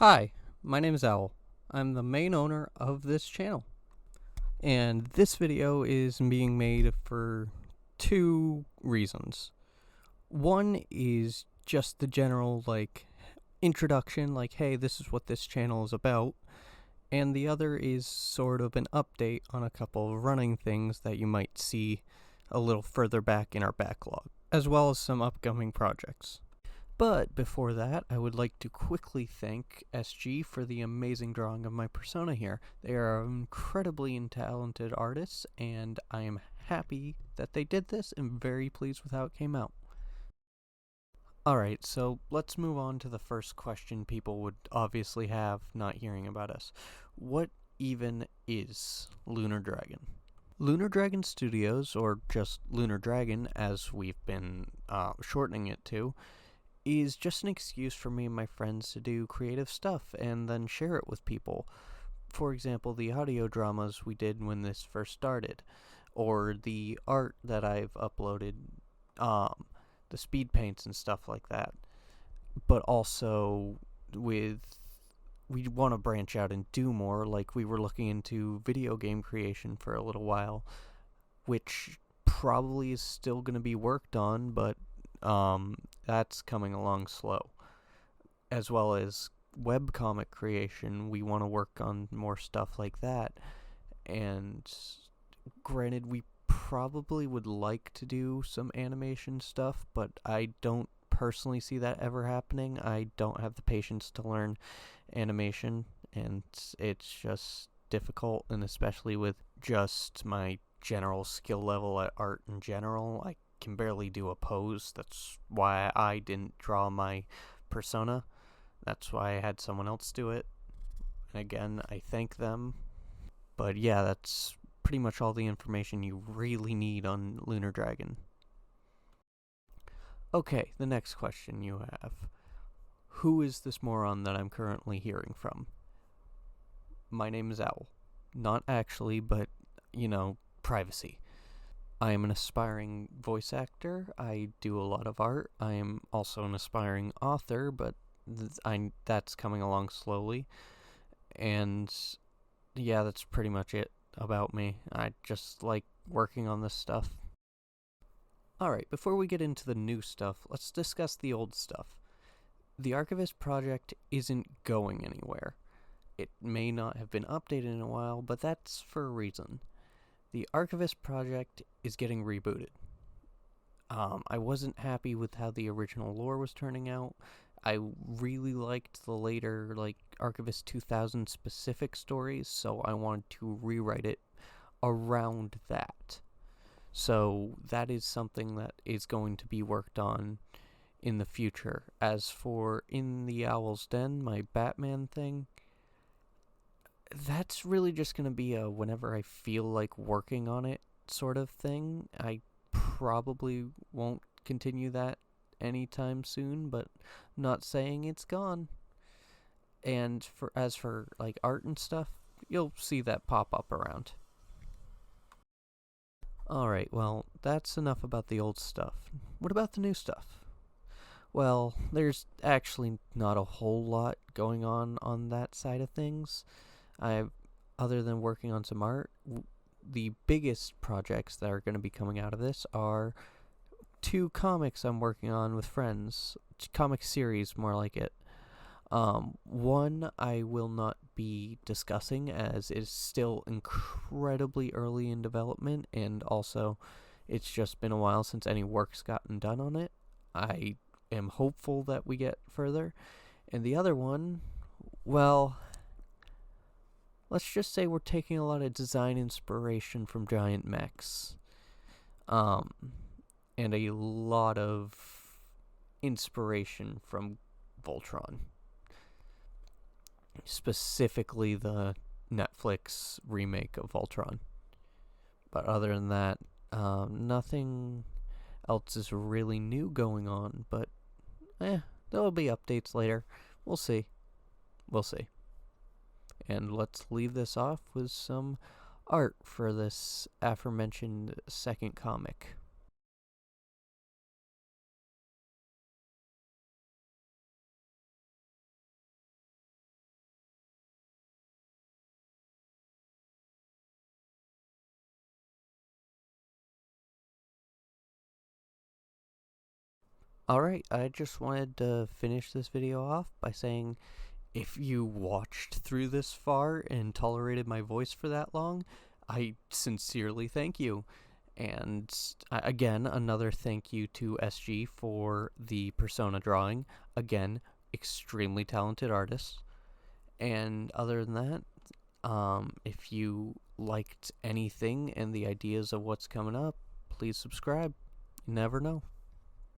Hi, my name is Owl. I'm the main owner of this channel. And this video is being made for two reasons. One is just the general, introduction, hey, this is what this channel is about. And the other is sort of an update on a couple of running things that you might see a little further back in our backlog, as well as some upcoming projects. But before that, I would like to quickly thank SG for the amazing drawing of my persona here. They are incredibly talented artists, and I am happy that they did this and very pleased with how it came out. Alright, so let's move on to the first question people would obviously have not hearing about us. What even is Lunar Dragon? Lunar Dragon Studios, or just Lunar Dragon as we've been shortening it to, is just an excuse for me and my friends to do creative stuff and then share it with people. For example, the audio dramas we did when this first started, or the art that I've uploaded, the speed paints and stuff like that. But also, we want to branch out and do more, like we were looking into video game creation for a little while, which probably is still going to be worked on, but that's coming along slow. As well as webcomic creation, we want to work on more stuff like that. And granted, we probably would like to do some animation stuff, but I don't personally see that ever happening. I don't have the patience to learn animation, and it's just difficult, and especially with just my general skill level at art in general, I can barely do a pose. That's why I didn't draw my persona. That's why I had someone else do it. And again, I thank them. But yeah, that's pretty much all the information you really need on Lunar Dragon. Okay, the next question you have. Who is this moron that I'm currently hearing from? My name is Owl. Not actually, but, privacy. I am an aspiring voice actor. I do a lot of art. I am also an aspiring author, but that's coming along slowly. And yeah, that's pretty much it about me. I just like working on this stuff. Alright, before we get into the new stuff, let's discuss the old stuff. The Archivist project isn't going anywhere. It may not have been updated in a while, but that's for a reason. The Archivist project is getting rebooted. I wasn't happy with how the original lore was turning out. I really liked the later, Archivist 2000 specific stories, so I wanted to rewrite it around that. So that is something that is going to be worked on in the future. As for In the Owl's Den, my Batman thing, that's really just going to be a whenever I feel like working on it sort of thing. I probably won't continue that anytime soon, but not saying it's gone. And as for art and stuff, you'll see that pop up around. Alright, well, that's enough about the old stuff. What about the new stuff? Well, there's actually not a whole lot going on that side of things. I've, other than working on some art, the biggest projects that are going to be coming out of this are two comics I'm working on with friends. Comic series, more like it. One I will not be discussing as it's still incredibly early in development, and also it's just been a while since any work's gotten done on it. I am hopeful that we get further. And the other one, well, let's just say we're taking a lot of design inspiration from giant mechs. And a lot of inspiration from Voltron. Specifically the Netflix remake of Voltron. But other than that, nothing else is really new going on, but there'll be updates later. We'll see. We'll see. And let's leave this off with some art for this aforementioned second comic. Alright, I just wanted to finish this video off by saying if you watched through this far and tolerated my voice for that long, I sincerely thank you. And again, another thank you to SG for the persona drawing. Again, extremely talented artist. And other than that, if you liked anything and the ideas of what's coming up, please subscribe. You never know.